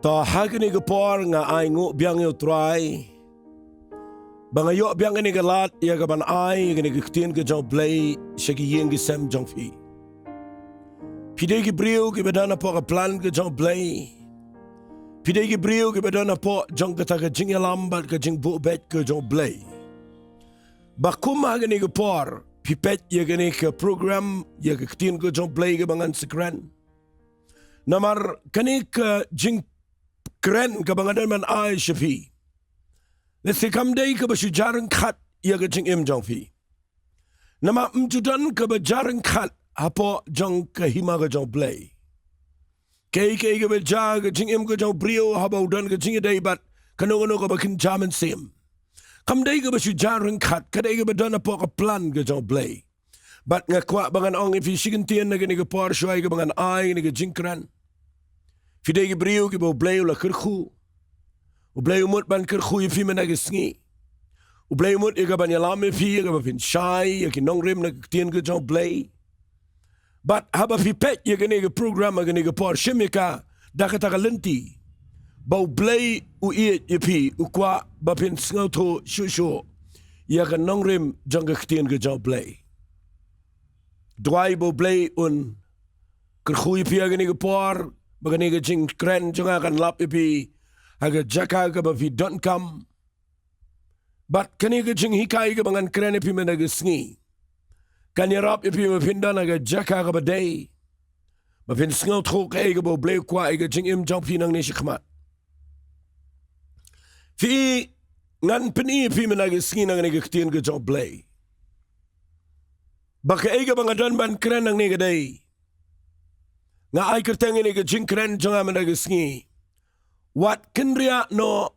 Ta hagani gapor nga ay ngu biang yu try. Bangayo biang ni galat ya gaban ay gani giktin ke jong play shaki yeng gisem jong fi. Pide gi brio gi badana po ka plan ke jong play. Pide gi brio gi badana po jong kata ke jing lambat ke jing bu bet ke jong play. Bakuma gani gapor pipet ya gani ke program ya giktin ke jong play ke bangan sekren. Namar kani ke jing keren ke bangadan man ay shafi. Let's say kamday ke basujaran kat ya ke jing im jong fi. Nama mjudan ke bajaran kat hapo jong ke hima ke jong play. Kay ke bajar ke jing im ke jong brio haba udan ke jing day bat kano ke bakin jaman sim. Kamday ke basujaran kat kaday ke badan hapo ke plan ke jong play. Bat ngakwa bangan ong ifi shikintian na ke por shuay ke bangan ay ni ke jing keren. Fidei ke brio ke bo play la kerkhu. Ublay umut ban kerkhu ifi menagisngi. Ublay umut ika ban yalam ifi ika ban shy ika nongrim na tien ke jong play. But haba fi pet ika nega program ika nega por shimika dakataka lenti. Bau play u iet ifi ukwa bapin snauto shusho ika nongrim jong ke tien ke jong play. Dwai bo play un kerkhu ifi ika nega por baga nega jing kren jong akan lap ifi aga jaka ka ba fi don't come. But kani ka jing hikai ka bangan kren ipi menagisngi. Kani rap ipi mapindan aga jaka ka ba day. Mapin sngaw trok ega bo bleu kwa ega jing im jong fi nang nishikmat. Fi ngan pini ipi menagisngi nang nega ktien ka jong blay. Baka ega bangadan ban kren nang nega day. Nga ay kertengin ega jing kren jong a menagisngi. Wat Kynriah Noh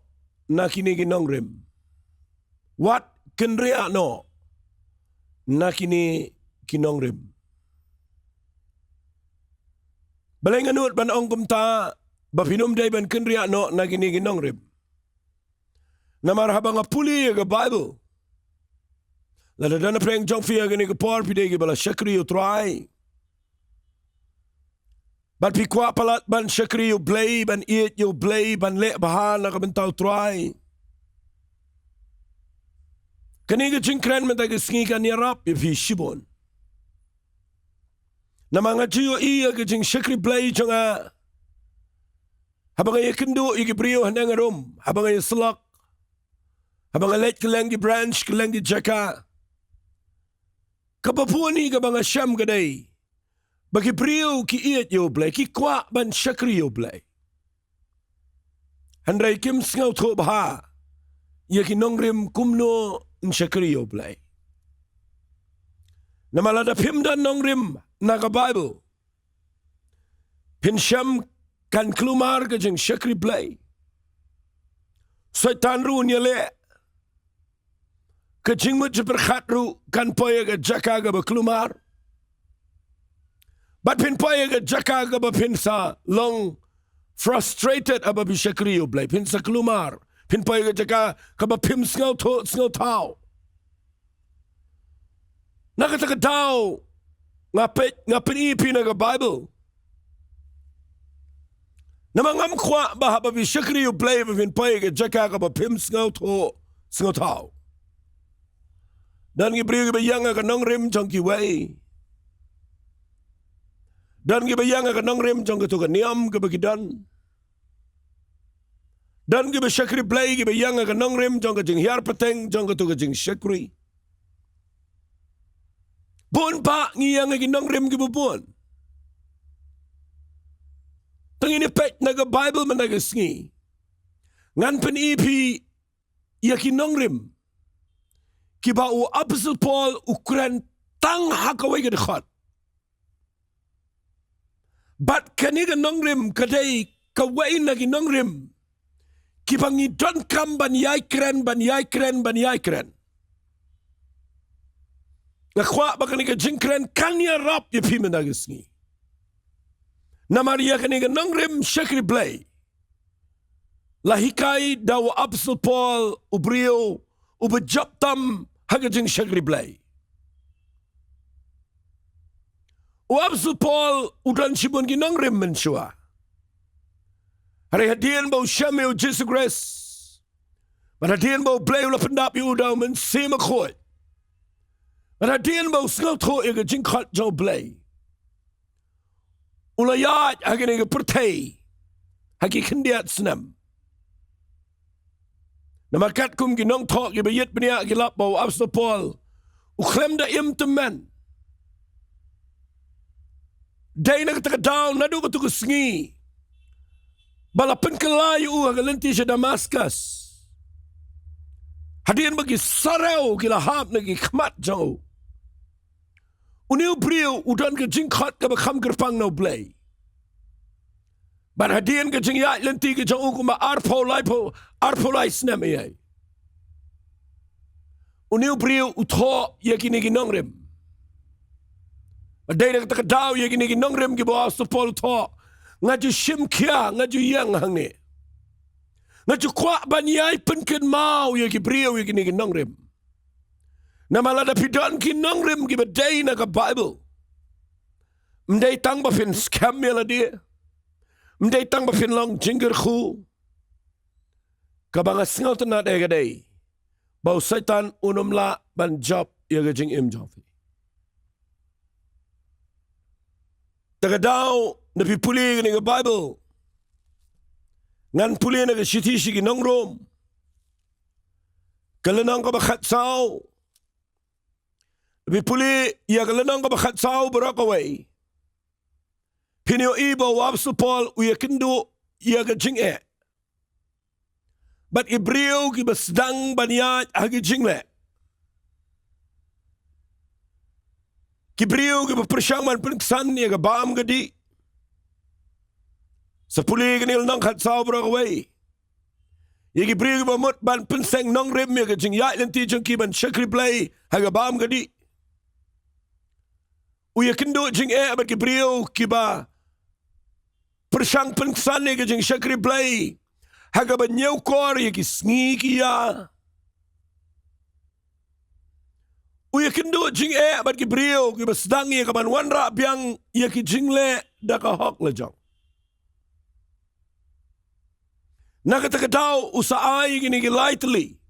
nakini Nongrim. Wat Kynriah Noh nakini Nongrim. Balenganut ban ongkum ta bapinum day ban Kynriah Noh nakini Nongrim. Namar habang apuli ga Bible. Lada dana preng jong fiya gani ga por pide ga bala shakri utrai. Ban pikwa palat ban shakri yu blay, ban iit yu blay, ban le bahan na kabentaw try. Kaniga jingkren mentagisngi kan yarap ifi shibon. Na mga jiyo iya ka jing shakri blay jonga. Habang ay kendo ikibrio handang arum. Habang ay slok. Habang ay let kalangi branch kalangi jaka. Kapapuni ka mga siyam gaday. Bagi brio ki iet yo blay, ki kwa ban shakri yo blay. Handray kim sngaw to baha, ya ki nongrim kumno n shakri yo blay. Namalada pimdan nongrim naga Bible. Pinsyam kan klumar ka jeng shakri blay. Soy tanru niya le. Ka jeng mo jiperkhatru kan poya ka jaka ka ba klumar. But pin paya ga jaka ga ba pin sa long frustrated aba bi shakriyo blay pin sa klumar pin paya ga jaka ka ba pim sngaw tao nakataka tao nga pinipi na ga Bible namangam kwa ba haba bi shakriyo blay ba pin paya ga jaka ka ba pim sngaw tao dan gibriyo ga ba yanga ka nongrim jongki way. Dan gibayang ka nongrim jong ka tuga niam ka bagidan. Dan giba shakri blay gibayang ka nongrim jong ka jing hiar pateng jong ka tuga jing shakri. Buon pa ngiyang ka nongrim gibubuon. Tangin ipet na ka Bible man nagasngi. Ngan panipi yaki nongrim. Kiba u Apostle Paul ukran tang hakaway ka dekhat. But kaniga nongrim kaday kaway nagi nongrim. Kibangi don kam ban yay kren. Nakwa ba kaniga jingkren kanya rap yipi menagisngi. Namariya kaniga nongrim shakri blay. Lahikay daw Apostle Paul ubrio ubajaptam hagajing shakri blay. Uapsu Paul udan sibon ginong rim mensua. Hari hadian bau syamil Jesus Christ. But hadian bau blay ula pendap yu daw men sima khoi. But hadian bau sngau tho ega jingkhat jo blay. Ula yat hagin ega pertay. Hagi kendiat senam. Namakat kum ginong thok gi bayit bnia gilap bau apostol. Uklem da im teman. Day na katadaw nadu ko tuko sngi. Balapan kalayo hagalenti sa Damascus. Hadian bagi saraw kilahap nagi kmat jaw. Uniw priyo udan ka jingkhat ka bakam gerpang no blay. But hadian ka jing yat lenti ka jaw kuma arpo lai snamiyay. Uniw priyo utho yakinigi nongrim. Day na katadaw yakinigi nongrim gibawa sa pol utho. Ngaju shim kia, ngaju yang hangne. Ngaju kwa banyai penken mau ya ki brio ya ki nongrim. Na malada pidon ki nongrim ki baday na ka Bible. Mday tang ba fin scam yala dia. Mday tang ba fin long jinger khu. Kabanga singaw tanat ega day. Bau saitan unumla ban job ya ka jing im job. Tagadaw na pipuli ni ka Bible. Ngan puli na ka shitishi ki nongrom. Kalanang ka bakhat sao. Pipuli ya kalanang ka bakhat sao barakaway. Pinyo ibo wapso Paul uyakindo ya ka jing e. But ibriyo ki basdang banyat hagi jing le. Kibriyo ki paprasyaman pinagsan ya ka baam gadi. Sa puli kanil nang khat sao barakaway. Yagi briyo ki pamut ban pinseng nongrim ya ka jing yat lenti jing ki ban shakri play haga baam gadi. Uyakindo jing e abat kibriyo ki ba persyang pinagsan ya ka jing shakri play haga ban nyaw kor ya ki sngi ki ya. Uyakindo jing e abat kibriyo ki ba sedang ya ka ban wanra biang ya ki jing le da ka hok le jang. Nakatakadaw usaay gini lightly.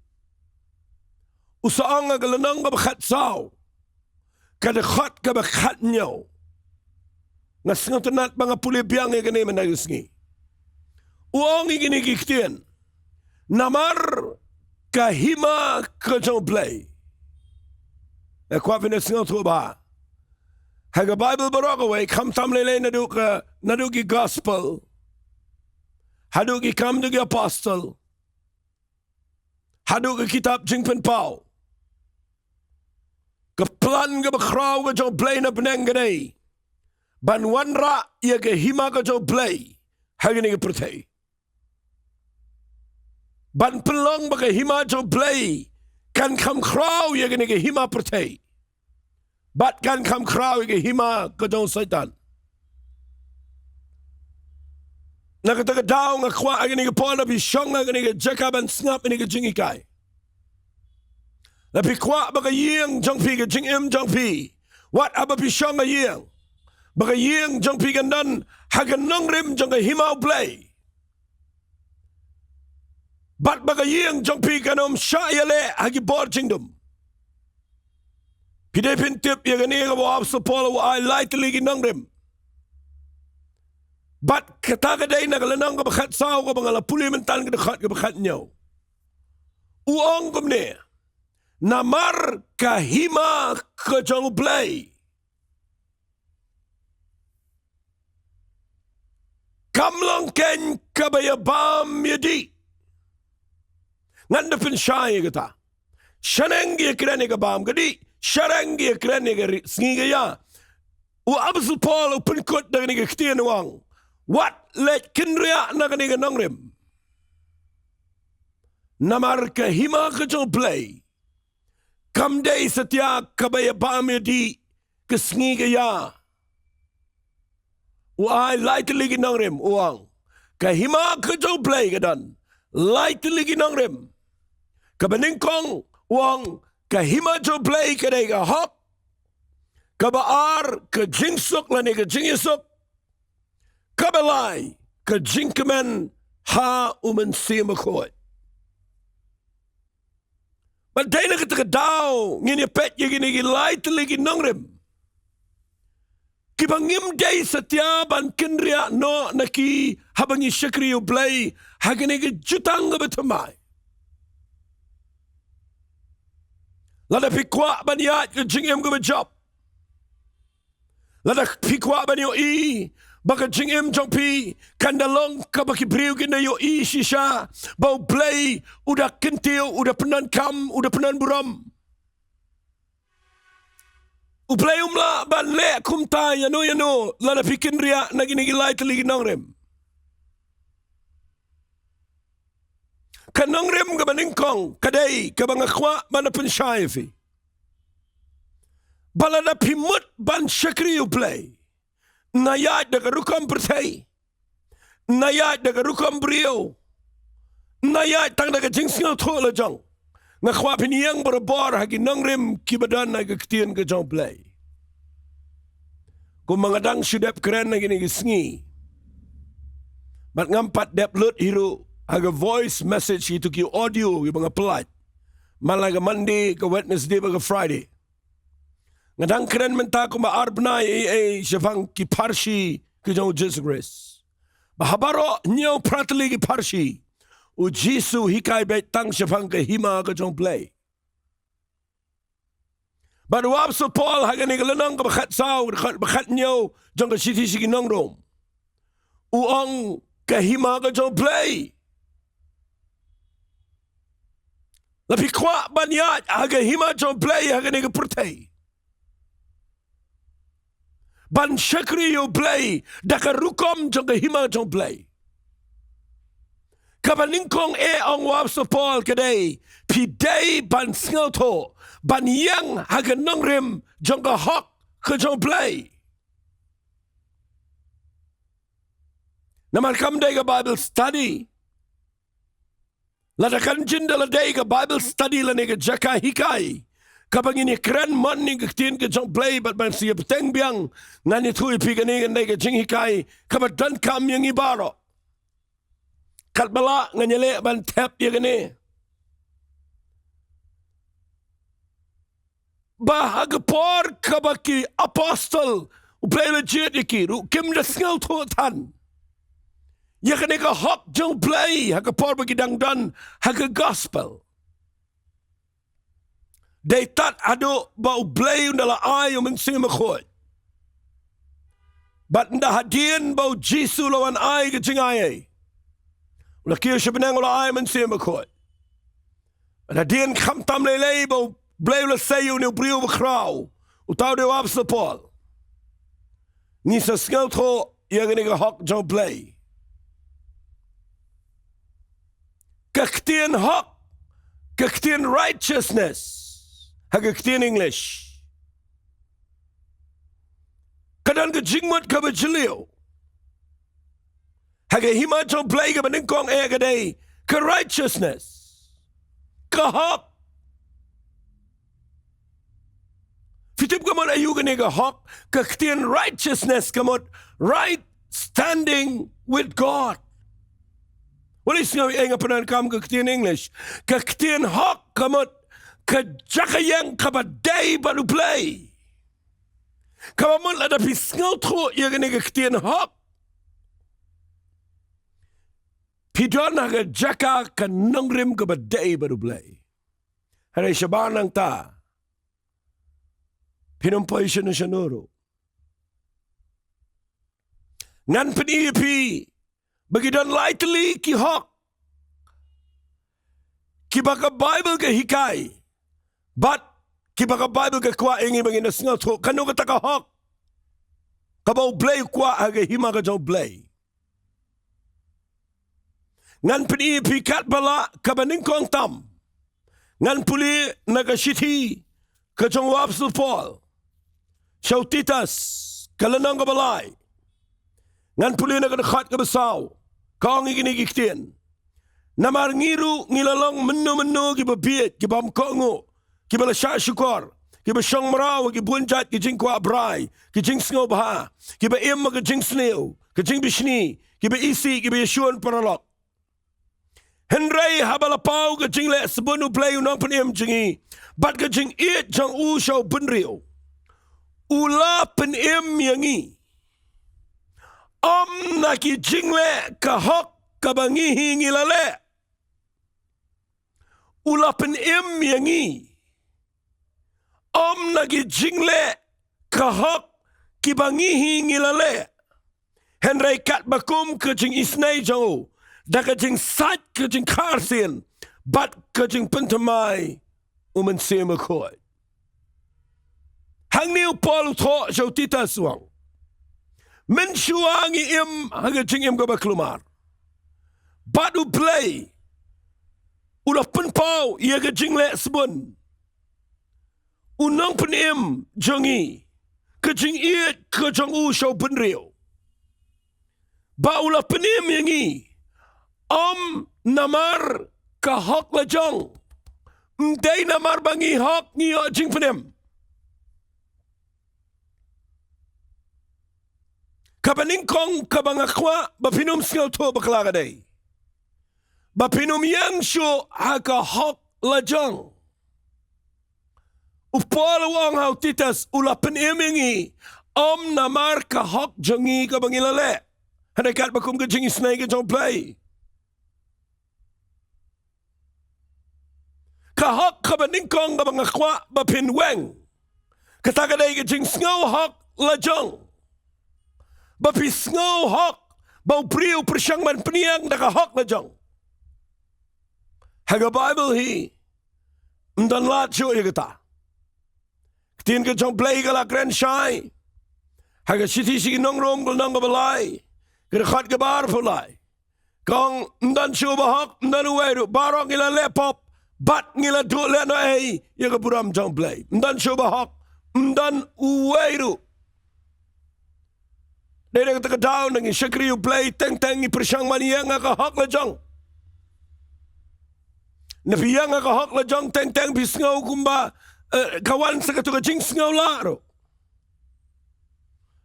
Usaang nga galanang ka bakhat sao. Kadakhat ka bakhat nyaw. Nga singatunat mga pulibiyang nga gani managisngi. Uang gini giktiyan. Namar kahima ka jang play. Kwa pinasingaw ba? Haga Bible barakaway kamtam lele nadu ki gospel. Hadu ki kam du ki apostle. Hadu ki kitab jing pen pao. Kaplan ka bakraw ka jo blay na beneng ganay. Ban wanra ya ka hima ka jo blay. Hagini ka pratay. Ban pelong ba ka hima jo blay. Kan kam kraw ya gani ka hima pratay. Bat kan kam kraw ya ka hima ka jo saitan. Nakatagadaw nga kwa agani ka po na bisyong nga gani ka jakaban snap ini ka jingikay. Napi kwa baka ying jangpi ka jingim jangpi. Wat aba bisyong nga ying. Baka ying jangpi gandan hagan nongrim jang ka himaw play. Bat baka ying jangpi kanom syayale hagi bor jingdum. Pide pintip ya gani ka wap sa polo wa ay lightly ki nongrim. Bat katagaday na kalanang kabakhat sao ka mga lapuli mental kadakhat kabakhat nyaw. Uong kumne, namar kahima ka jang play. Kamlang ken kabayabam yadi. Nganda pinsyay kata. Shanengi kreni kabam gadi. Sharengi kreni ka snigaya. Uabsul Paul upinkot na kani kaktiyan wang. Wat Kynriah Noh kaniga Nongrim. Namar kahima ka jang play. Kamday satya kabayabam yadi kasngigaya. Uay lightly ki Nongrim uang. Kahima ka jang play kadan. Lightly ki Nongrim. Kabaningkong uang kahima jang play kaday ka hop. Kabaar ka jingsok lani ka jingisok. Kabalay ka jingkaman ha umensimakot. Banday na katagadaw, nginipet yung ginigilay taligi Nongrim. Kibangim day satya Wat Kynriah Noh naki habang isyakri ublay haganigi jutang gabatamay. Lada pikwa baniyat kajingim gabajop. Lada pikwa banyo baka jingim jongpi kandalong kabakibriw gina yo shisha bau blay udah kentil udah penan kam udah penan buram. Ublay umla ban le kumta yano lada Kynriah na ginigilay taligi Nongrim. Kan Nongrim gabaningkong kaday kabangakwa manapun syaifi. Balada pimut ban syakri ublay. Nayat daga rukam bertay. Nayat daga rukam beriau. Nayat tang daga jingsing tola jang. Ngakwa piniyang berabor hagi Nongrim kibadan na gaktian ke jang play. Kung mangadang syudap keren na ginigisngi. Mat ngampat dep lut hiru haga voice message itu ki audio yung mga pelat. Malaga Monday ke Wednesday ke Friday. Ngadang keren menta ko maarbnay syafang ki parshi ke jang Jesus. Bahabaro nyaw pratali ki parshi. U Jisu hikay betang syafang ke hima ke jang play. But wap so Paul haga ni galanang ka bakat saw bakat nyaw jang ka siti sigi Nongrom. Uang ke hima ke jang play. Lapi kwa banyat haga hima jang play haga ni ka pertay. Ban syakri yo play daka rukom jang ka hima jang play. Kabaningkong ang wap sa Paul kaday piday ban singaw to ban yang haga Nongrim jang ka hok ka jang play. Naman kam day ka Bible study. Ladakan jindala day ka Bible study lani ka jaka hikay. Kapag ini keren man ni kaktiin ka jang play bat ban siya peteng biang ngani tui piganigan day ka jing hikay kapag dan kam yang ibaro. Kalbala nganyale ban tap ya gani. Bahagapor kabaki apostol uplay legit yaki ru kim da singaw to tan. Yakani ka hok jang play hagapor bagi dangdan haga gospel. Day tat ado ba ublay undala ay umensimakot. Bat nda hadien ba Jisu lawan ay ka jingay. Ulakiyo siya binang ula ay mensimakot. At hadien kamtam lelay ba blay ula sayo ni ubriyo bakraw. Utaw di wap sa Paul. Ni sa singaw to yang ni ka hok jang play. Kaktian hok. Kaktian righteousness. Hagaktian English. Kadang ka jingmot ka bajiliw. Hagahima jang play ka maningkong gaday. Ka righteousness. Ka hok. Fitip ka mo ayugan ni ka hok. Kaktian righteousness ka mo. Right standing with God. Walis nga nga panan kam kaktian English. Kaktian hok ka mo. Kajakayang kabaday baru play. Kapamun ada pisngaw tro yang ni kaktian hok. Pidon haga jaka ka Nongrim kabaday baru play. Haray syabanang ta. Pinumpay siya na siya nuro. Ngan panipi. Bagidon lightly ki hok. Kibaka Bible ka hikay. But, kibaka Bible ka kwa ingi maging nasingaw to, kano ka takahok? Kabaw blay kwa haga hima ka jaw blay. Ngan pinipikat bala kabaning kong tam. Ngan puli nagashiti ka jaw wapsul Paul. Siyaw TITOS, kalanang kabalay. Ngan puli naganakat ka basaw, kaong iginigiktin. Namarngiru ngilalong menu kibabiyet, kibamkongo. Kibala sya syukur, kiba syang maraw, kibunjat, kijing kwa bray, kijing sngaw baha, kiba ima kijing snew, kijing bishni, kiba isi, kiba yasyon paralok. habalapau ke jing le sebunu play unang penim jingi. Bat ke jing it jang u shau benriu. Ula penim yangi. Naki jing le kahok kabangi hingi lale. Ula penim yangi. Naki jing le kahok kibangi hingi lale. Henry kat bakum ke jing isnay jang u. Da ke jing sat ke jing karsin. Bat ke jing pentamai. Umen sema koi. Hang niu Paul tho jau TITOS wang. Men shuangi im haga jing im go baklumar. Batu play. Ulah pen pau ia ke jing le sebun. Unang pen im jangi. Ke jing iet ke jang u shau benriu. Ba ulah pen im yangi. Namar ka hok la jang. Day namar bangi hok ni jing penem. Kabaning kong kabangakwa bapinum singaw to baklaga day. Bapinum yang syo haka hok la jang. Upala wang hau TITOS ulapen emingi. Namar ka hok jangi kabangilale. Hanakat bakum ka jingi snay ka jang play. Kahok kabaning kong kabangakwa bapin weng. Katagaday ka jing singaw hok la jang. Bapi singaw hok. Bau priu persyang man peniang naka hok la jang. Haga Bible hi. Mdan lat syo ya kata. Ketin ka jang play ka la kren syai. Haga siti sigi Nongrim kul nang babalay. Kira khat ka bar fulay. Kong mdan syo bahok mdan uweru. Barok ila lepop. Bat ngila du le no ay. Ya ka buram jang play. Mdan syo bahok. Mdan uweru. Dede kata ka daw nang isyakri yu play. Teng-teng i persyang maniyang nga ka hok la jang. Nafiyang nga ka hok la jang. Teng-teng bisngaw kumba. Kawan sa katuka jing singaw laro.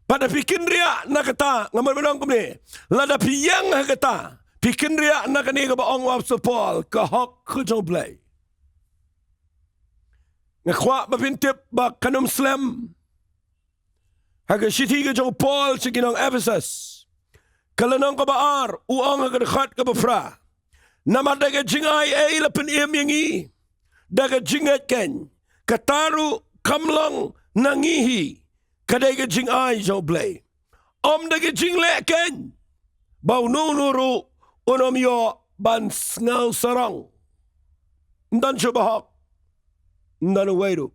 Pada pikin ria na kata. Ngamal manang kumni. Lada piyang nga kata. Pikin ria na kaniga ba ong wap sa Paul. Ka hok ka jang play. Nga kwa mapintip ba kanum slam. Haga siti ka jang Paul sa ginang EPHESOS. Kalanang ka baar. Uang haga dekat ka bafra. Nama daga jingay ay lapan yangi. Daga jingat ken. Kataru kamlang nangihi. Kadaga jingay jang play. Daga jingle ken. Bau nunuru. Unom yo ban sngaw sarang. Ndan siya bahak. Ndan uwairu.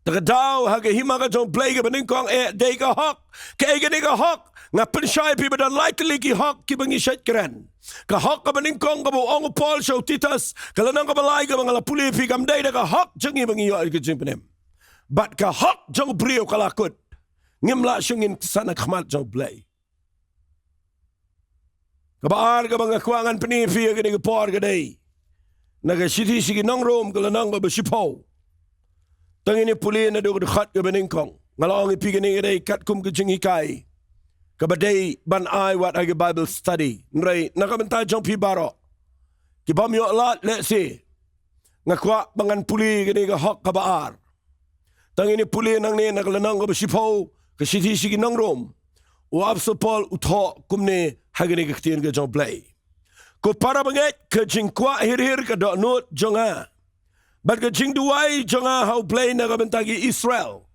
Tagadaw haga hima ka jong play ka baningkong day ka hok. Kaya ka hok. Nga pensay piba dan likely ki hok ki bangi syait keren. Ka hok ka baningkong ka buong Paul show TITOS. Kalanang ka balay ka mga lapuli pi kamday na ka hok jang i bangi yo ka jing panim. Bat ka hok jang brio kalakot. Ngimla syungin sana kamat jang play. Kabaar ka mga kuangan panifi ka ni kapor ka day. Nagasiti sige Nongrim kalanang ka basipaw. Tangini puli na do dekat ka baningkong. Ngalaong ipigan ni day katkum ka jing hikay. Kabaday ban ay wat ay Bible study. Nray nakamenta jang pibaro. Kibamyo alat let's see. Ngakwa bangan puli ka ni ka hok kabaar. Tangini puli nang ni nakalanang ka basipaw. Kasiti sige Nongrim. Uap sa Paul utho kumne hagani ka ktiin ka jang play. Ko para banget ka jing kwa hir ka do not jonga. Bat ka jing duway jonga how play na kabantagi Israel.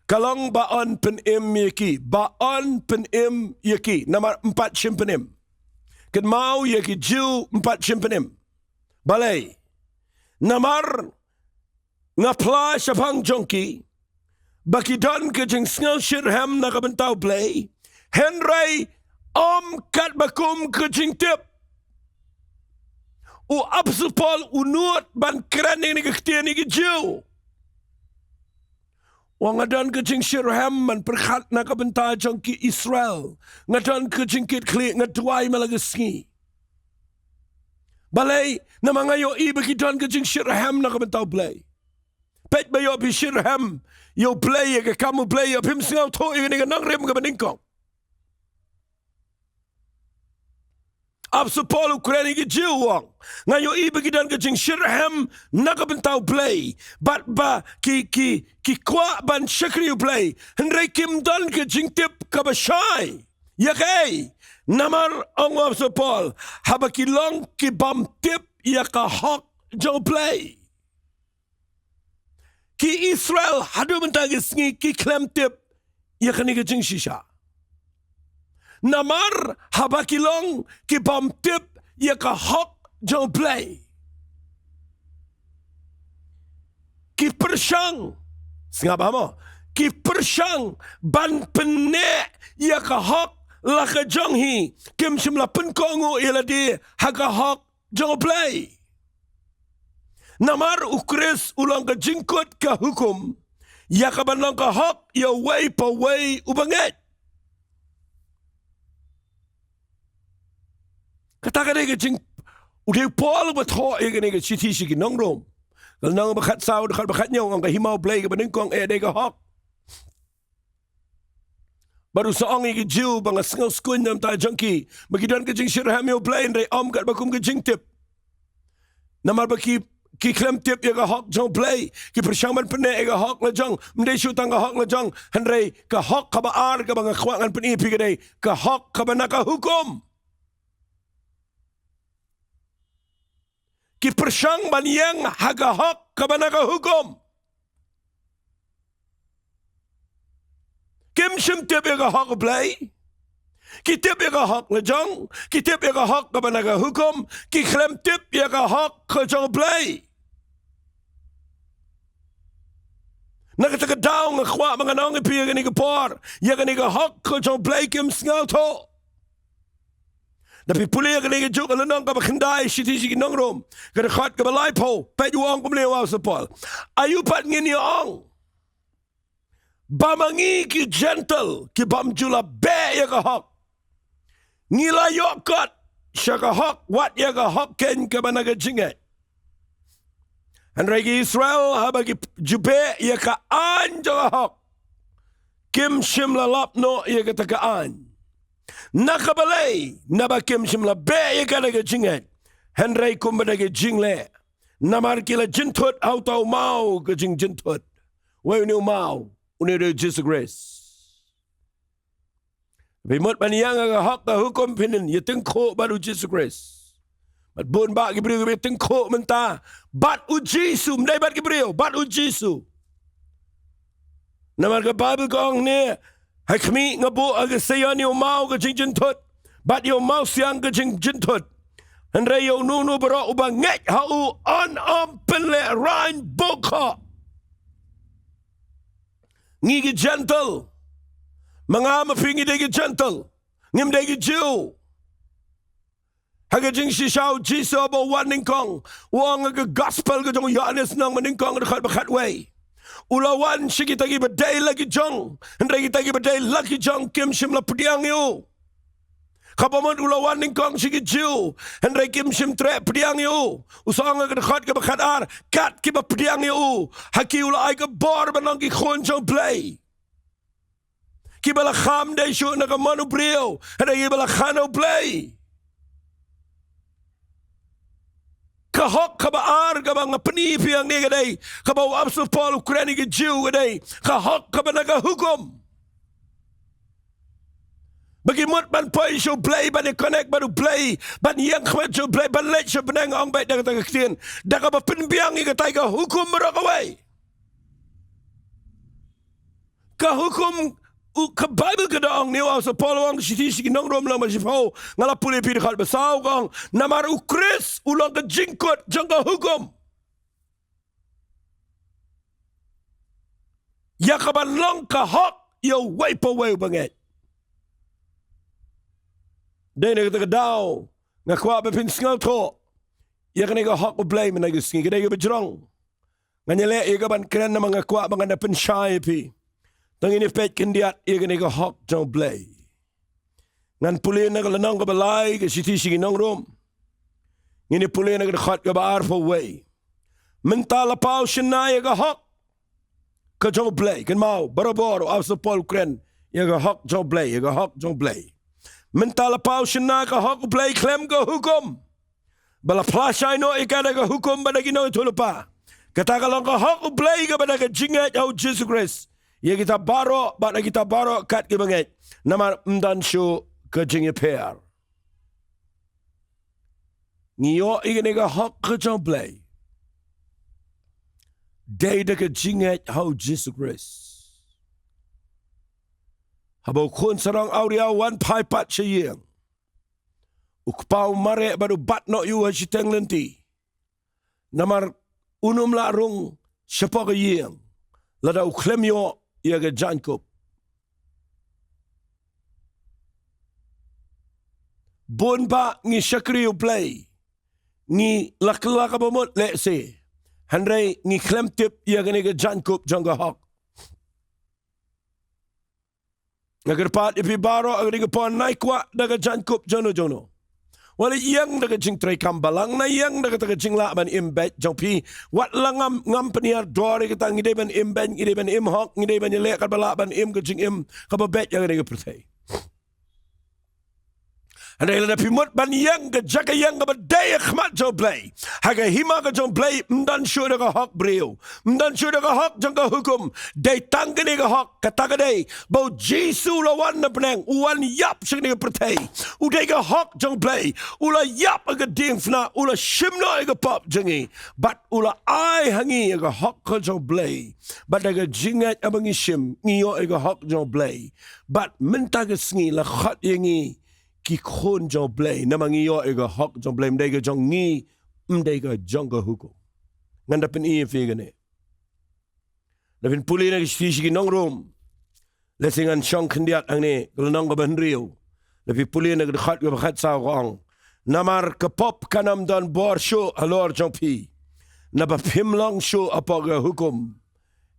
Kalong baon penim yaki. Baon penim yaki. Namar 4 simpenim. Kan mau yaki Jew 4 simpenim. Balay. Namar ngapla syapang jongki. Bakidon ka jing sngal shirham na kabantaw play. Henry kat bakum ka jing tip. U absupol unut ban keren ni kektian ni Jew. Wangadan ka jing shirham man perkhat na kabantay jang ki Israel. Ngadan ka jing kit kli ngadway malagasngi. Balay na mga yo ibakidon ka jing shirham na kabantaw play. Pet ba yo pi shirham yo play ka kamu play yo pim singaw to ni ka Nongrim ka baningkong. Apso Paul Ukraine ke jiwang. Ngayo ibigidan ke jing Shirham nakabentau play. Bat ba ki kwa ban shakri play. Henry Kim dan ke jing tip kabashai. Yakay. Namar ang Apso Paul. Habakilong ki bam tip yakahok jo play. Ki Israel hadu mentagis ngi ki klem tip yakani ke jing shisha. Namar habakilong ki bam tip yakahok jo play. Ki persyang singapa mo? Ki persyang ban pene yakahok laka jonghi kim shimla penkongu iladi hakahok jo play. Namar ukris ulang ka jingkot ka hukum yakabanlang ka hok ya way pa way ubanget. Katakan dia jing udah Paul betul ia kena citi sigi Nongrim. Kalau nang bakat saw dekat bakatnya orang ke himau play ke benengkong dia ke hok. Baru seorang yang jiu bang sengau skun dalam tak jangki. Begitu ke jing Shirham yang play ndai om kat bakum ke jing tip. Namar baki ki klem tip ya ke hok jong play. Ki persyaman pene ya ke hok la jong. Mendai syutang ke hok la jong. Henry ke hok ke baar ke bang kuangan penipi ke dai. Ke hok ke banaka hukum. Ki persyang banyang haga hok ke banaka hukum. Kim shim tip ya ke hok play. Ki tip ya ke hok la jong. Ki tip ya ke hok ke banaka hukum. Ki klem tip ya ke hok ke jong play. Nakataka daw nga kwa mga nang ipiya gani ka por. Ya gani ka hok ko jong play kim sngal to. Tapi puli gani ka juk alanang ka bakandai shiti shiki Nongrim. Gani khat ka balay po. Pet yu ang kumlewa sa Paul. Ayu pat ngini ang. Bamangi ki gentle. Ki bamjula be ya ka hok. Ngila yokot. Siya ka hok. Wat ya ka hok ken ka banaga jinget. Henry Israel habagi jube ya ka an jahok. Kim shimla lapno ya ka takaan. Nakabalay naba kim shimla be ya ka daga jinget. Henry kumbadaga jingle. Namar kila jintut auto mau ka jing jintut. Way ni mau unire Jesus grace. Bimot maniyang aga hok ka hukum pinin yatingko baru Jesus grace. Bat bon ba gibriu be tengko menta bat ujisu mdai bat gibriu bat ujisu namar ka Bible gong ne hakmi ngabo aga sayani o mau ka jing tot bat yo mau siang ka jing tot andre yo nunu bro ubang ngek hau on penle rain boka ngigi gentle mangama pingi de gentle ngim de jiu Haga jing shishaw jiso abo wan ningkong. Wang aga gospel ka jong yanis nang maningkong dekat bakat way. Ulawan shiki tagi baday lagi jong. Hendra tagi baday lagi jong kim shim la pediang yu. Kapamon ulawan ningkong shiki jiu. Hendra kim shim tre pediang yu. Usang aga dekat ka bakat ar. Kat ki ba pediang yu. Haki ula ay ka bar banang ki khon jong play. Ki bala kham day shu na ka manu brio. Hendra ki bala khano play. Kahok kabaar kabang penipi yang ni kadai kabaw Apso Paul Ukraine ke Jew kadai kahok kabanaga hukum bagi mut ban poi show play ban connect baru play ban yang khamat show play ban let show benang ong baik dak tak kien dak ba penbiang ni katai ka hukum berakawai ka hukum ka Bible kadang ni Apso Paul wang shiti shiki Nongrim lang masipau ngala puli pi dekat besau kang namar ukris ulang ke jingkot jangka hukum ya kaban long ka hok yo wipe away banget den ni kata daw ngakwa be pin sngal to ya kena ka hok blame na gising kena ka bejrong nganyele ya kaban kena mga kwa mga na penshay pi tang ini pet kendiat ia kena ka hok jong play ngan puli na kalanang ka balay ka siti sigi Nongrim ngini puli na ka ka baar for way mentala pau shinay ka hok ka jong play kan mau baraboro Apso Paul Ukraine ia ka hok jong play ia ka hok jong play Mentala pau sina ka hok play klem ka hukum. Bala plasay no ikada ka hukum ba nagino itulupa. Kata kalau ka hok play ka ba na ka jingat au Jesus Christ. Ya kita baro ba na kita baro kat ki banget. Namar mdan syo ka jingi per. Ngiyo ikane ka hok ka jong play. Day da ka jingat au Jesus Christ. Habau kun sarang auria wan pai pat siyang. Ukpau mare baru bat no yu hajiteng lenti. Namar unum la rung siapa ke yang. Lada uklem yo ia ke Jacob. Bon ba ngi syakri u play. Ngi laklaka bomot le se. Handrai ngi klem tip ia ke Jacob jangga hak. Agar pat ipi baro agar ikapon naikwa daga Jacob jono. Wala yang daga jing tray kambalang na yang daga taga jing la ban imbet jong pi wat langam ngam peniar dore kita ngide ban imbet ngide ban imhok ngide ban yele kad bala ban im ke jing im kababet yang daga pertai. Anda ila pimut ban yang ke jaga yang ke badai khmat jong play. Haga hima ke jong play mdan syu daga hok brio. Mdan syu daga hok jong ka hukum. Day tangke ni ke hok kata dai bau Jesu lawan na penang uan yap sing ni pertai. Udai ke hok jong play. Ula yap ke ding fna ula shimno ke pop jengi. But ula ai hangi ke hok ke jong play. But daga jingat abangi shim ngiyo ke hok jong play. But menta ke sngi la khat yengi ki khon jong play namangiyo ega hok jong play mdega jong ngi mdega jong ga huko nganda pen i figane Lapin puli na kishiki Nongrim lesingan syong kendiat angne gelonong ga banriu lapi puli na khat ga khat sa gong namar kapop kanam don bor show alor jong pi na ba pimlong show apa ga hukum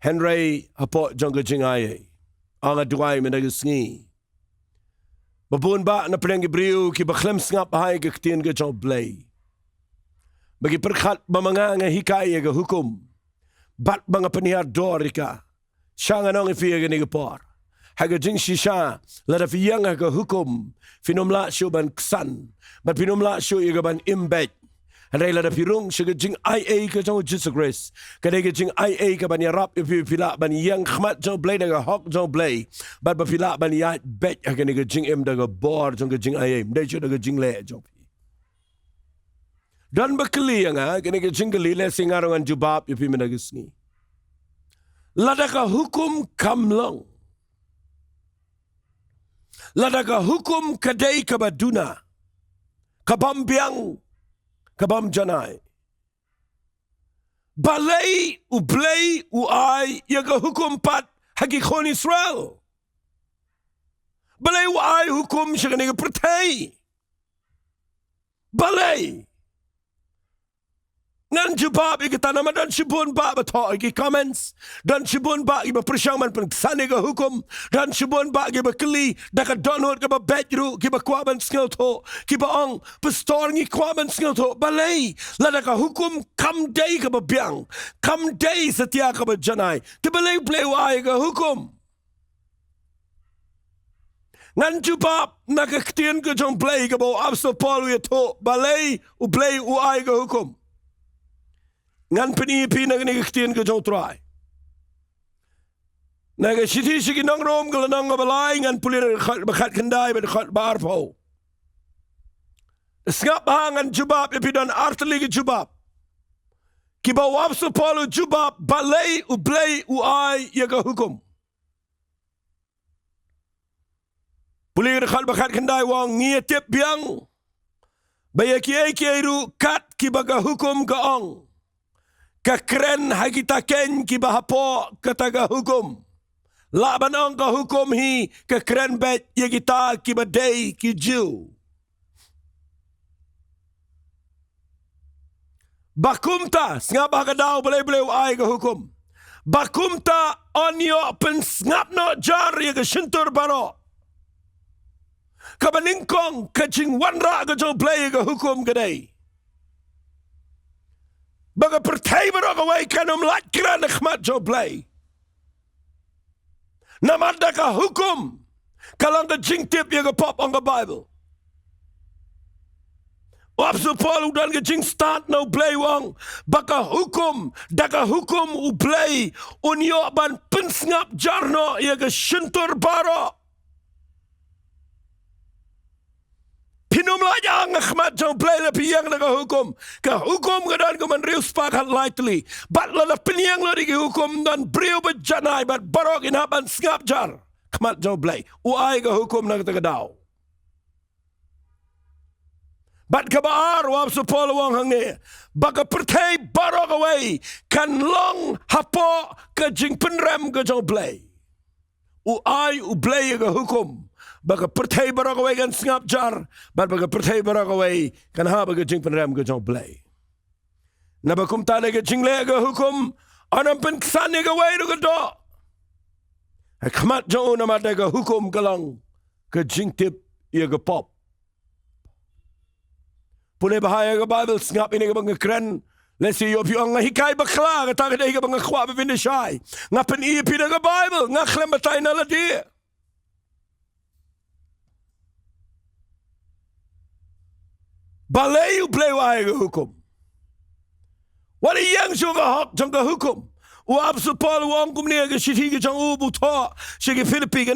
Henry apa jong ga jingaye anga duai menaga sngi babun ba na penang Hebrew ki bakhlem ngap hai ke ktien ke jong play bagi perkhat bamanga nga hikaya ga hukum bat banga penihar dorika syanga nong fi ga ni por haga jing shisha la da fiyang ga hukum finomla shuban ksan bat finomla shu ga ban imbet Andai la da pirung syga jing IA ke jong Jesus Christ kadai ga jing IA ka ban yarap ipi pila ban yang khmat jong play da ga hok jong play bat ba pila ban ya bet ga ni ga jing em da ga bor jong ga jing IA mdai chu da ga jing le jong dan bakli yang ga ni ga jing li le singarongan jubab ipi menagisni ladaka hukum kamlong ladaka hukum kadai kabaduna kabambiang kabam janai balai ublay uai yaga hukum pat hagi khon Israel balai uai hukum syagani pertai balai ngan jubab ikata nama dan shibun ba bato igi comments dan shibun ba iba persyaman pen sane ga hukum dan shibun ba iba kli daka download ga bedru ki ba kwaban skill to ki ba ong pastor ngi kwaban skill to balai la daka hukum kam day ga ba biang kam day setia ga ba janai ki balai play wa ga hukum ngan jubab naga ktien ga jong play ga ba apostol Paul wi to balai u play u ai ga hukum ngan penipi na gani ktien ke jong try naga siti sigi Nongrim gelanang balai ngan pulir bakhat kendai bakhat barpo skap hangan jubab epidan arteli ke jubab kiba wapso polo jubab balai u play u ai yaga hukum pulir bakhat kendai wang ngietep biang bayaki airu kat kibaga hukum ka ong kakren hagita ken ki bahapo kataga hukum laban ang ka hukum hi kakren bet yagita ki badai ki jiu bakumta ngap hagadaw balay ay ka hukum bakumta onyo pen ngap no jar yaga shintur baro kabaningkong kaching wanra ka jong play ka hukum kadai baga pertai barang away kanum lat kira khmat jo play namada ka hukum Kalang ka jing tip ya ka pop ang ka Bible. Wapso Paul udan ka jing start no play wang. Baka hukum, daka hukum u play. Unyo ban pensngap jarno ya ka syentur baro. Pinumlaya ang akhmat jang play la piyang na ka hukum. Ka hukum ka dan ka man rius pakat lightly. Bat la na piniyang la di ka hukum dan brio ba janay bat barok inaban ngap jar. Khmat jang play. Uay ka hukum na ka daw. Bat kabaar wap sa polawang hangni. Baka pertay barok away. Kan long hapo ka jing penrem ka jang play. Uay u play ka hukum. Baka pertay barok away kan ngap jar. Bat baka pertay barok away kan haba ka jing penrem ka jang play. Nabakum tala ka jing le ka hukum. Anam pen ksan ka way ka do. Khmat jang una mata ka hukum kalang. Ka jing tip ya ka pop. Pune bahaya ka Bible ngap ini ka bang kren. Lesi yo pi ang hikay bakla ka ta ka ka bang khwa ba binishay. Ngapen ipi na ka Bible ngaklem batay na ladi. Balay u play wahai ka hukum. Wala yang siya ka hak jang ka hukum. Uap sa Paul wang kumniya ka shiti ka jang ubu to. Siya ka Philippi ka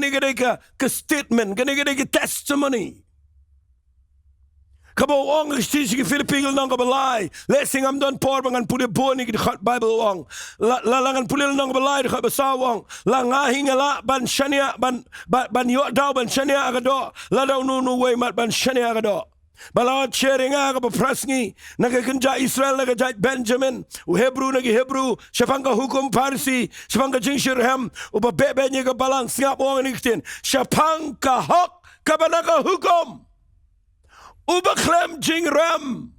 ka statement ka ka testimony. Kabo wang siya ka Philippi ka nang kabalay. Lesing am don por bangan puli boni ka khat Bible wang. Langan puli nang kabalay ka basa wang. Langahing ala ban shania ban yo daw ban shania agado. Ladaw nunu way mat ban shania agado. Balawat sharing nga kapaprasngi nagkakunja Israel nagkajay Benjamin u Hebrew nagi-Hebrew siya ka hukum Parsi siya ka jing Shirhem u babebe niya ka balang singap wang iniktin siya ka hok kabanaka hukum u baklem jing ram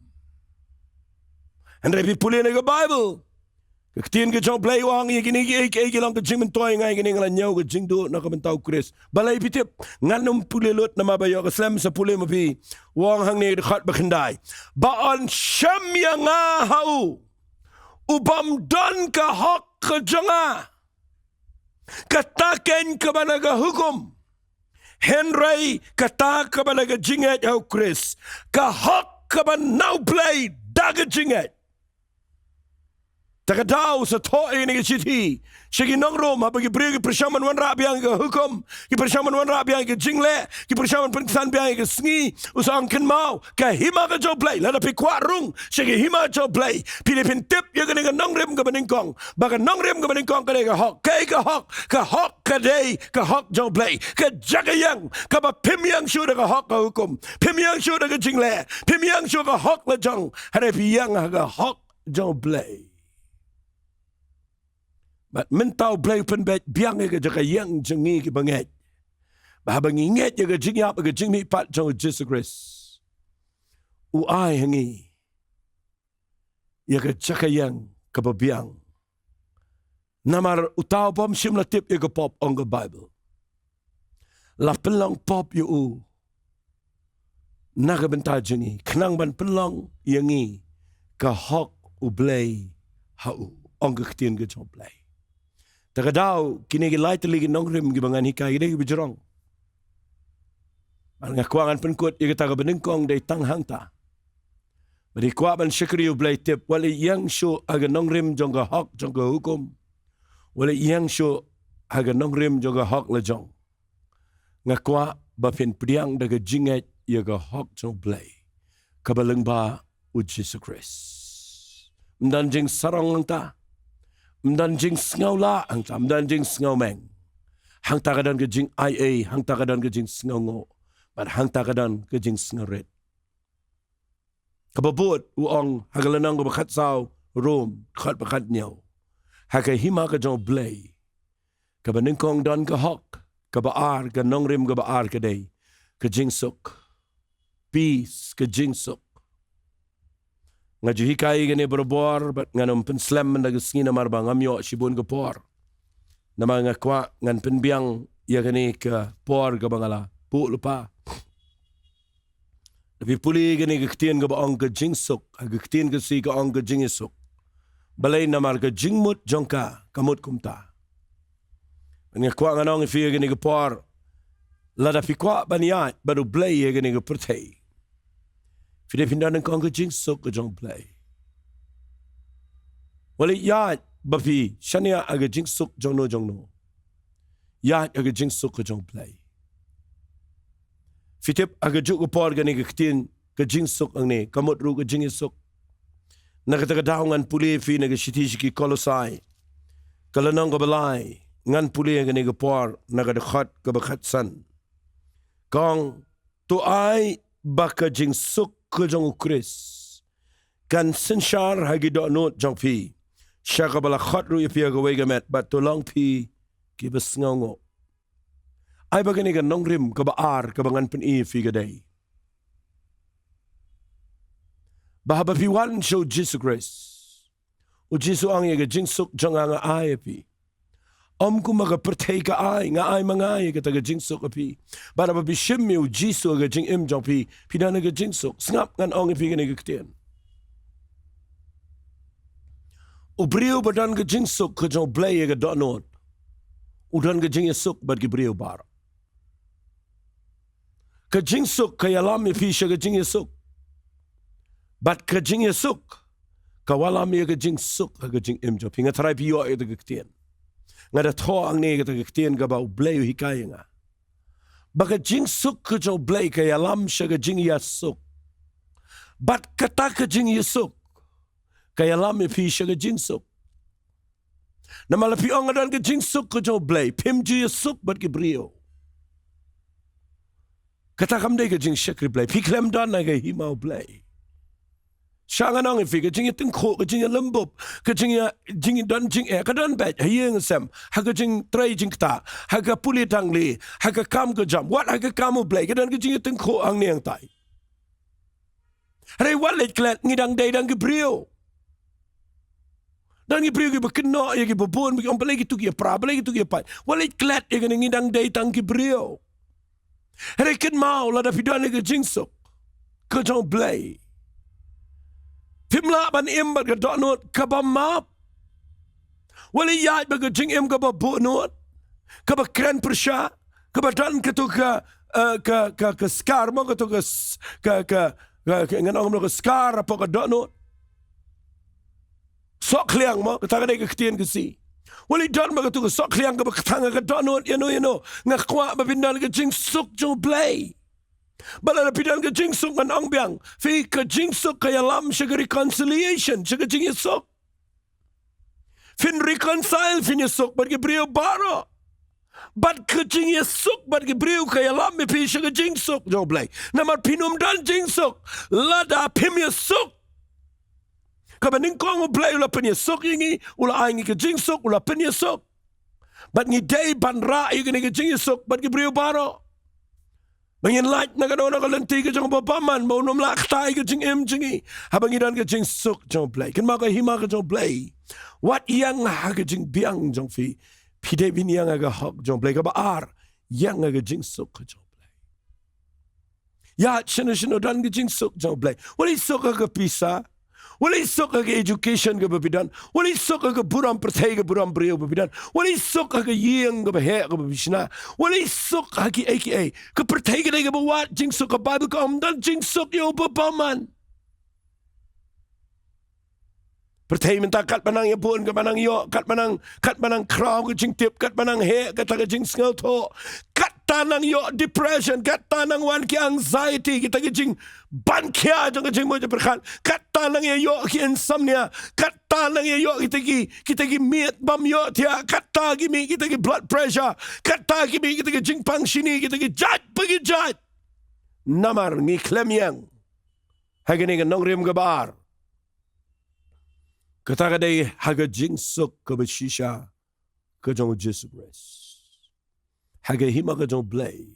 and repi puli na ka Bible kaktiin ka jang play wang ikinigi lang ka jing mentoy nga ikining lanyaw ka jing do na kamentaw Chris balay pitip nganong pulilot na mabayo ka slam sa puli mapi wang hang ni dekat berkendai baan syamya nga hau ubam dan ka hak ka janga kataken ka banaga hukum Henry kata ka banaga jinget hau Chris ka hak ka banau play daga jinget Takadaw sa to'y ni city. Siya Nongrim habang ibriyo kipresyaman wan rabiang ka hukum. Kipresyaman wan rabiang ka jingle. Kipresyaman penkisan biang ka sngi. Usang kenmau. Kahima ka joblay. Lalapi kwarung. Siya hima joblay. Pilipin tip ya ka Nongrim ka baningkong. Baka Nongrim ka baningkong ka ka hok. Kay ka hok. Ka hok ka day. Ka hok joblay. Ka jagayang. Ka ba pimyang syuda ka hok ka hukum. Pimyang syuda ka jingle. Pimyang syuda ka hok la jong. Harapiyang ka hok joblay. But mentau play pen bet biang ke jaka yang jengi ke banget. Bahabang inget ya ke jing yap ke jing mi pat jong Jesus Christ. Uai hangi. Ya ke jaka yang ke biang. Namar utaw pom sim la tip ya ke pop on the Bible. La pelang pop yu u. Naga benta jengi. Kenang ban pelang yangi. Ke hok u blay hau. On ke ketien ke jong blay. Takadaw, kinigi lightly Nongrim gibangan hikay, hindi bijurong. Ang akwangan penkut, yung taga beningkong day tanghang ta. Badi kwaban syakri ublay tip, wali yang syo aga Nongrim jongga hok jongga hukum. Wali yang syo aga Nongrim jongga hok la jong. Ngakwa bapin priang daga jinget yaga hok jong blay. Kabalang ba u Jesus Christ. Mdanjing sarong lang ta. Mdan jing sngaw la hang ta mdan jing sngaw meng hang ta kadan ke jing ia hang ta kadan ke jing sngaw ngo but hang ta kadan ke jing sngaret kababot uong hagalanang ko bakat saw room khat bakat nyaw haka hima ka jong blay kabaningkong dan ka hok kabaar ka Nongrim ka baar ka day ka jing suk peace ka jing suk nga juhikay gani berobor bat nganong penslam mendagasngi na marbang amyo sibun ke por na mga kwa ngan penbiang ya gani ke por ka bangala pu lupa tapi puli gani ke ketien ka baong ke jingsuk ke ketien ke si ka ong ke jingisuk balay na mar ke jingmut jongka kamut kumta nga kwa nganong ifi gani ke por Lada fikwa baniat baru play ya gani ke pertai. Fide pindan kong ke jing sok ke jong play. Wali ya bafi shania aga jing sok jong no. Ya aga jing sok ke jong play. Fitip aga juk ke por gani ke ketin ke jing sok ang ni kamut ru ke jing sok. Nakatagadaungan puli fi naga shitishiki kolosai. Kalanong ke balai ngan puli gani ke por naga dekat ke bakat san. Kong tu ai baka jing sok ke jong ukris. Kan senshar hagi do not jong pi. Syaka bala khat ru ipi aga wegamet bat tu long pi ki besngongo. Ai bagani ka nongrim ka baar ka bangan pen i fi gaday. Bahaba pi wan show Jesus Christ. U Jesus ang yaga jing sok jong anga ai pi. Om ku maga pertay ka ai nga ai mangay ka taga jing sok api. Bara ba bishim u Jesus aga jing im jong pi pidana ga jing sok snap ngan ong ipi gani ka ktian. U brio badan ga jing sok ka jong blay ga donot. Udan ga jing sok bad ki brio bar. Ka jing sok ka yalam ipi siya ga jing sok. Bat ka jing sok ka walam ya ga jing sok ga jing im jong pi nga taray piyo ay ga ktian. Nga da to ang ne ga ktian ga ba u blay u hikaya nga. Baka jing sok ka jong blay ka yalam siya ga jing sok. Bat kata ka jing sok. Kaya lam ipi siya ka jing sok. Na malapi ang adan ka jing sok ka jong blay. Pim ju sok bat ki brio. Kata kam day ka jing siya ki blay. Piklem dan na ka himaw blay. Siya nga nang ipi ka jing tingko ka jing lembop. Ka jing dan jing ka dan bet. Hayang sem. Haka jing tray jing ta. Haka puli tangli. Haka kam ka jam. Wat haka kamu blay. Ka dan ka jing tingko ang niyang tay. Haray walit klet ngidang day dan ki brio. Dan gi brio gi bakno ya gi bobon gi on palagi tu gi pra palagi tu gi pai walit klat ya gi ngidang dai tang gi brio Hare ken mau la da pidane gi jingsok ka jong blay Pimla ban im ba ga donot ka ba map wali ya ba ga jing im ka ba bonot ka ba kren persha ka ba dan ka tu ka skar mo ka tu ka nganong mo ka skar pa ka donot sok liang mo kataga day kaktian kasi wali don ba katu sok liang ka ba katanga ka donot yano nga kwa ba pindan ka jing sok jong blay bala na pindan ka jing sok man ang biang fi ka jing sok kaya lam siya ka reconciliation siya ka jing sok fin reconcile fin sok bat ki brio baro bat ka jing sok bat ki brio kaya lam mi pi siya ka jing sok jong blay namar pinum dan jing sok lada pim sok kabaning kong blay ula penya sok yingi ula aingi ke jing sok ula penya sok bat ngi day ban ra yingi ke jing sok bat ki brio baro bangin light na gano na kalanti ke jong babaman mo num la ktai ke jing im jingi habang idan ke jing sok jong blay ken ma ka hima ke jong blay wat yang ha ke jing biang jong fi pide bin yang ga hok jong blay ka ba ar yang ga jing sok ke jong blay ya chino dan ke jing sok jong blay wali sok ka pisa wala isok ka education ka babidan wala isok ka buram pertay ka buram brio babidan wala isok ka yeng ka bahe ka babishna wala isok ka aka ka pertay ka ka bawat jing sok ka bible ka amdan jing sok yo babaman pertay minta kat manang yapon ka manang yo kat manang kraw ka jing tip kat manang he ka taga jing sngaw to kat tanang yo depression kat tanang wan ki anxiety kita ka jing ban kya jang ka jing mo perkhan kat tanang yo ki insomnia kat tanang yo kita ki miat bam yo tia kat ta ki mi kita ki blood pressure kat ta ki mi kita ki jing pang shini kita ki jat pagi jat namar ni klem yang hagani ka nongrim ka bar kata day haga jing sok ka bashisha ka jong Jesus Christ haga hima ka jong blay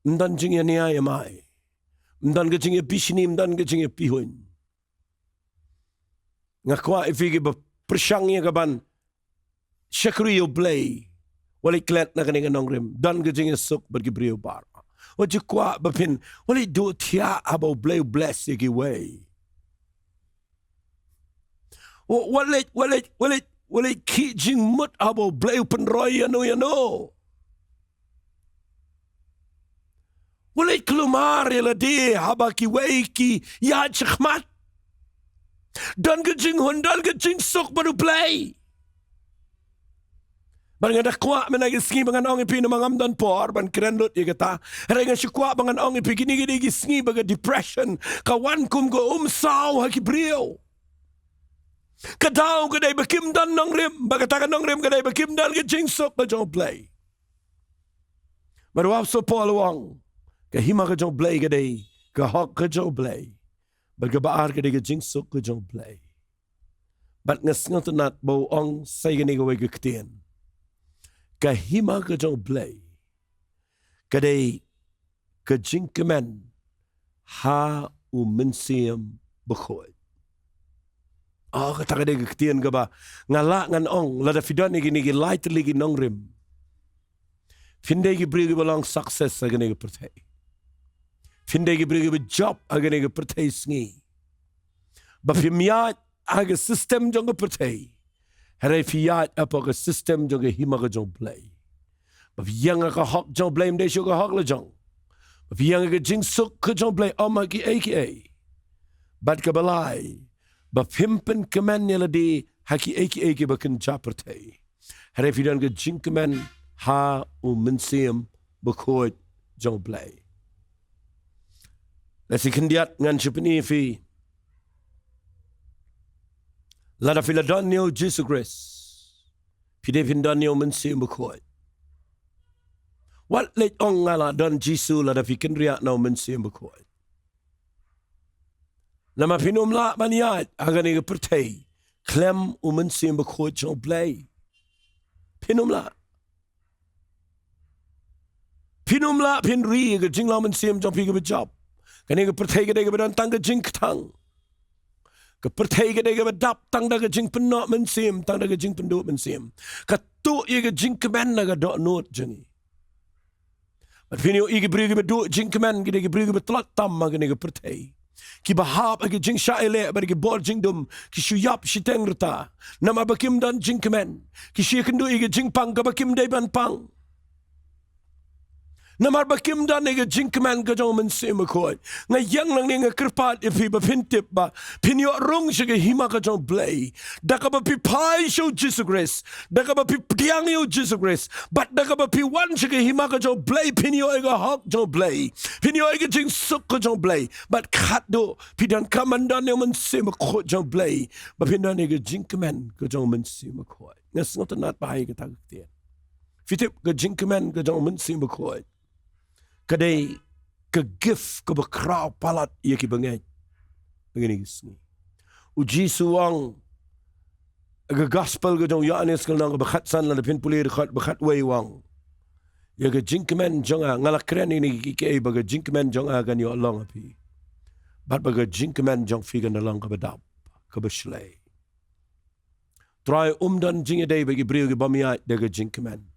mdan jing ya niya yamay mdan ka jing ya bishini mdan ka jing ya pihuin nga kwa ifigi ba persyang ya kaban syakri yo blay wali klet na kaninga nongrim dan ka jing ya sok bagi brio bar wajik kwa bapin wali do tia abaw blay bless yagi way Walit ki jing mut abo blay pen roy yano Walay kelumar yala di habaki waiki ya chakmat. Dan kejing hondal kejing sok baru play. Barang ada kuat menagi bangan ong ipi na mangamdan por ban krenlut ya kata. Harenga si kuat bangan ong ipi gini gisngi baga depression kawan kum go umsaw haki brio. Kadaw kadai bakim dan nongrim bagatakan nongrim kadai bakim dan kejing sok ka jong play. Baru so Paul wang ka hima ka jong play kadai ka hok ka jong play. Bagabaar kadai kejing sok ka jong play. Bat ngasngot nat bau ong say gani gawai gaktian. Kahima ka jong play. Kadai kajing kemen ha umensiam bekhoy. Oh kata kadai ketian ka ba ngala ngan ong lada fidon ni gini light ligi nongrim. Finde gi brigi balang success agane ga pertai. Finde gi brigi ba job agane ga pertai sngi. Ba fimiat aga system jong ga pertai. Harai fiat apa ke sistem jong hima ke jong play. Baf yang ka hok jong blame de shu ka hok la jong. Baf yang ka jing suk ke jong play oma ki aka. Bad ka balai. Baf himpen kemen yala di haki aka ba kan japerte. Harai fidan ka jing kemen ha mensiam bekhoy jong play. Lasi kendiat ngan chupini fi Lada Philadelphia Jesus Christ. Pide Philadelphia mensi bekhoy. Wat let ong ngala don Jesus lada Wat Kynriah Noh mensi bekhoy. Lama pinum la maniat agani ke pertai. Klem mensi bekhoy jong play. Pinum la. Pinum la pinri ke jingla mensi jong pi ke job. Kani ke pertai ke de ke badan tang ke jing tang. Kepertai ke dega badap tang daga jing penok mensim tang daga jing penduk mensim katu ye ke jing kemen daga dok not jengi but finio igi brigi beduk jing kemen ke dega brigi betlat tam ma ke dega pertai ki bahap ke jing shaile bar ke bor jing dum ki shuyap shiteng rta nama bakim dan jing kemen ki shi kendu igi jing pang ke bakim dai ban pang Namar bakim dan nega jingkeman ka jong mensim bekhoy. Ngayang lang nega kerpat ipi ba pintip ba. Pinyo rong siya hima ka jong play. Daka ba pi pai show Jesus Christ. Daka ba pi diang yo Jesus Christ. But daka ba pi wan siya hima ka jong play. Pinyo ega hok jong play. Pinyo ega jing suk ka jong play. But kat do pidan kamandan yo mensim bekhoy jong play. Ba pindan nega jingkeman ka jong mensim bekhoy. Ngas ngotan nat bahaya ka tagaktian. Fitip ka jingkeman ka jong mensim bekhoy. Kadai ke gift ke bekrau palat ia ki bengai. Begini gisni. Uji suang ke gospel ke jong Yohanes ke nang bekhat san la pin pulir khat bekhat wei wang. Ya ke jingkemen jong ngala kren ini ki ke baga jingkemen jong gan yo long api. Bat baga jingkemen jong figan long ke bedap ke beslei. Try dan jingedai bagi brio ke bamiat de ke jingkemen.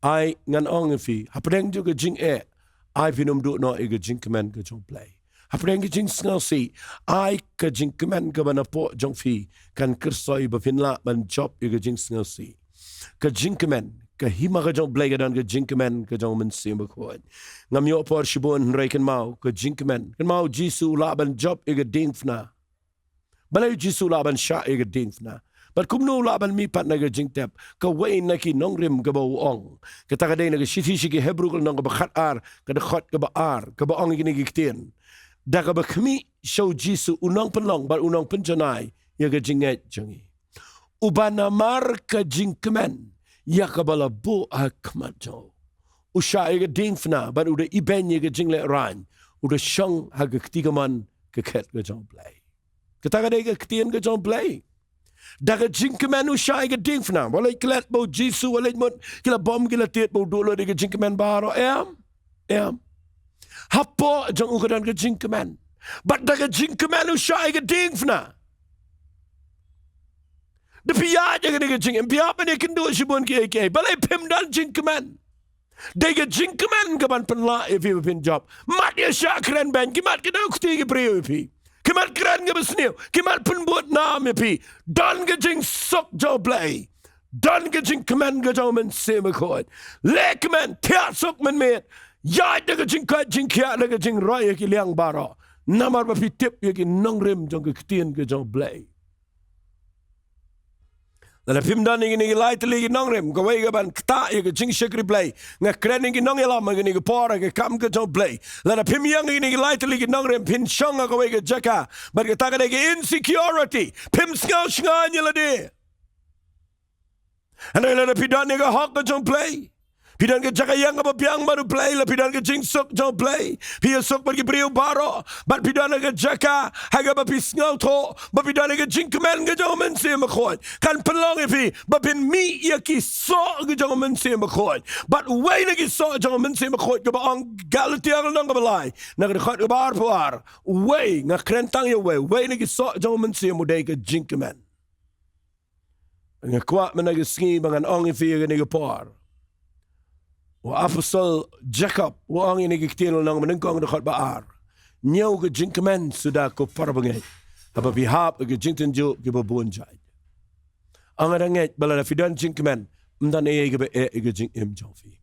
Ai ngan ong fi hapdeng juga jing ai finum do no e jing kemen ke jong play hapdeng jing sngal si ai ke jing kemen ke bana po jong fi kan kersoi ba finla ban job e jing sngal si ke jing kemen ke hima ke jong play ke dan ke jing kemen ke jong men sim ko ngam yo por shibon reken mau ke jing kemen kan mau jisu la ban job e ding fna balai jisu la ban sha e ding fna But kumno laban mi pat naga jing tep ka wain naki nongrim ka ba uong ka tagaday naga shiti shiki HEBRU ka nang ka ba khat ar ka da khot ka ba ar ka ba ong gini giktin da ka ba kami show jisu unang penlong ba unang penjanay ya ka jinget jangi ubana mar ka jing kemen ya ka bala bu a kmat jo usha ya ka ding fna ba uda iben ya ka jing le ran uda shang ha ka ktigaman ka ket ka jong play ka tagaday ka ktien ka jong play Daga jingkemen usai ke ding fna. Walai kelat bau jisu walai mot kila bom kila tiet bau dolo de jingkemen baro em. Hapo jang ukuran ke jingkemen. But daga jingkemen usai ke ding fna. De pia jaga de jingkemen pia pa ne kendo sibon ki ek. Balai pim dan jingkemen. Daga jingkemen ke ban penla if you pin job. Mat ya syakran ban ki mat ke dau kti ke priyo pi. Kemat keren ke besniu, kemat pun buat nama pi, dan ke jing sok jau play, dan ke jing kemen ke jau men sema kot, le kemen tiap sok men met, Ya daga jing kat jing kia daga jing roy ki liang baro. Namar ba pitip ki nongrim jong ke ktien ke jong blay. Lala pimdan ni lai teli ki nongrim ko wei ban kta ke jing shekri blay. Nga kren ki nong yalam ni ke pora ke kam ke jong blay. Lala pim yang ni lai teli ki nongrim pin shonga ko wei ke jaka. But ke taka ke insecurity. Pim skau shnga nyala de. And lala pidan ni ke hok ke jong blay. Pidan ke jaka yang apa piang baru play la pidan ke jing sok jong play pia sok pergi beriu baro but pidan ke jaka haga ba pisngau to ba pidan ke jing kemen ke jong men se makoi kan pelong pi ba pin mi ya ki so ke jong men se makoi but way ke so jong men se makoi ke ba ang Galatia nang ke balai na ke khat ke bar puar way nga krentang ya way ke so jong men se mudai ke jing kemen nga kwat men ke ski bangan ong fi ke ne ke par wa apostol Jacob wa ang ini kiktian lang menengkong dekat baar nyau ke jingkemen sudah ko parbangai apa pihap ke jingtenju ke babun jai ang adanget balada fidan jingkemen mdan e ke jing em jofi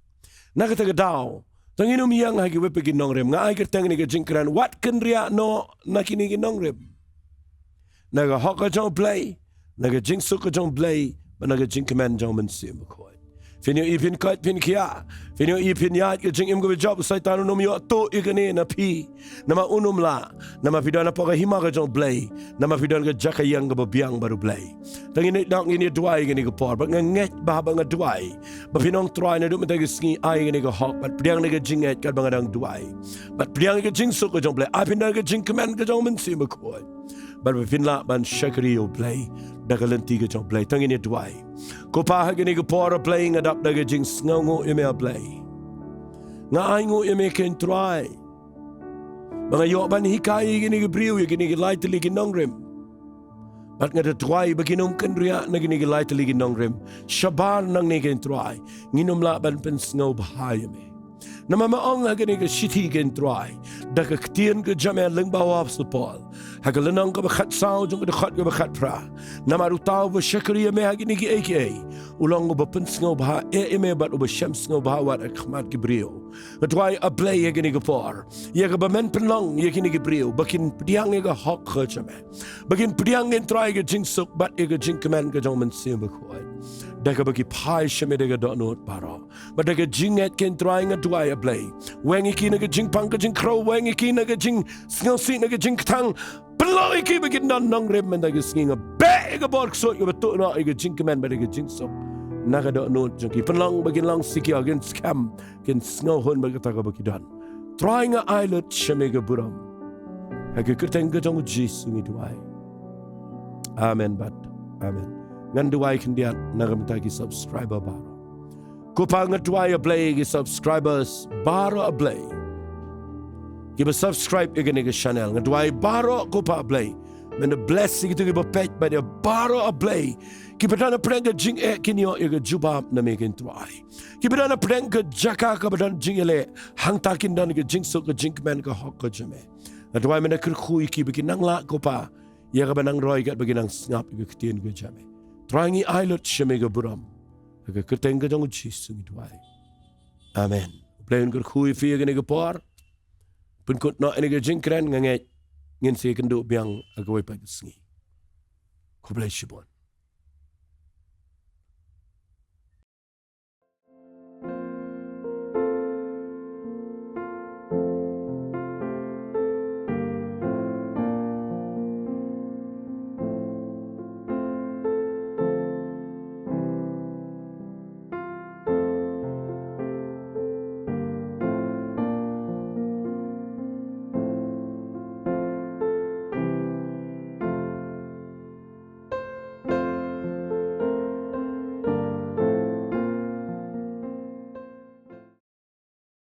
nakata ke dau tanginum yang hagi wepe ke nongrem nga ai ke tang ni ke jingkran Wat Kynriah Noh nakini ke nongrem naga hokka jong play naga jingsuk jong play naga jingkemen jong mensim ko Finyo ipin kat pin kia, finyo ipin yat ke jing im go job sai tanu nom yo to ikane na pi, nama unum la, nama pidana poka hima ke jong blay, nama pidana ke jaka yang ke biang baru blay. Tangi dak ini duai ke ni ke por, ba nget ba ba duai, ba pinong try na dum ta ke sngi ai ke ni ke hok, ba piang ni ke jing et kat ba dang duai. Ba piang ke jing sok ke jong blay, a pidana ke jing kemen ke jong men si ma ko. Ba pinla ban shakri yo blay. Dagalenti ke jong play tangi ni duai ko pa ha ni ke por playing adap daga jing sngongo ime play nga aingo ime ken try mga yo ban hikai ni ke briu ni ke light li ke nongrim at nga try baginom Kynriah na ni ke light li ke nongrim shabar nang ni ken try nginom la ban pen sngo bahaya me nama maong ha ni ke shiti ken try daga ktien ke jamel ling bawa Paul Hagalanang ka bakhat sao jong ka khat ka bakhat pra namaru tao ba shakriya me hagini ki aka ulang ba pensngo ba me bat ba shamsngo ba wat khmat ki brio atwai a play hagini ka por ya ka ba men penlong ya kini ki brio bakin pdiang ga hok khachame bakin pdiang en try ga jingsuk bat ga jing command ga jong men sim ba khoi daga bagi pai shame daga dot not baro but daga jinget ken trying a dwai a play wengi kina ga jing pang ga jing crow wengi kina ga jing sngo si na ga jing tang Peloi ki begin nan nongrim men daga skinga be ga bork so yo betu na ga jing kemen ba ga jing so na ga do no jki penlang begin lang siki again scam ken snow hon ba ta ga baki dan trying a islet shame ga buram ha ga kerteng ga jong Jesus ni duai amen bat amen ngan duai ken dia na ga mta ki subscriber baro ko pa nga duai a play ki subscribers baro a play Giba subscribe again ke channel. Ngadwai baro ko pa play. Men the blessing itu giba pet by the baro a play. Giba dana prank ke jing kinyo iga juba na mekin twai. Giba dana prank ke jaka ka badan jing ele hang takin dan ke jing so ke jing man ke hok ke jame. Ngadwai men ker khu iki bikin nang la ko pa. Ya ka banang roy kat bikin nang snap ke ktien ke jame. Trangi islet shame ke buram. Ke kerteng ke jong Jesus ni twai. Amen. Playin ker khu fi ke ne ke por. Pun kut no ini ke jingkren nganget ngin si kendo biang agawai pa sngi. Ko bless you bon.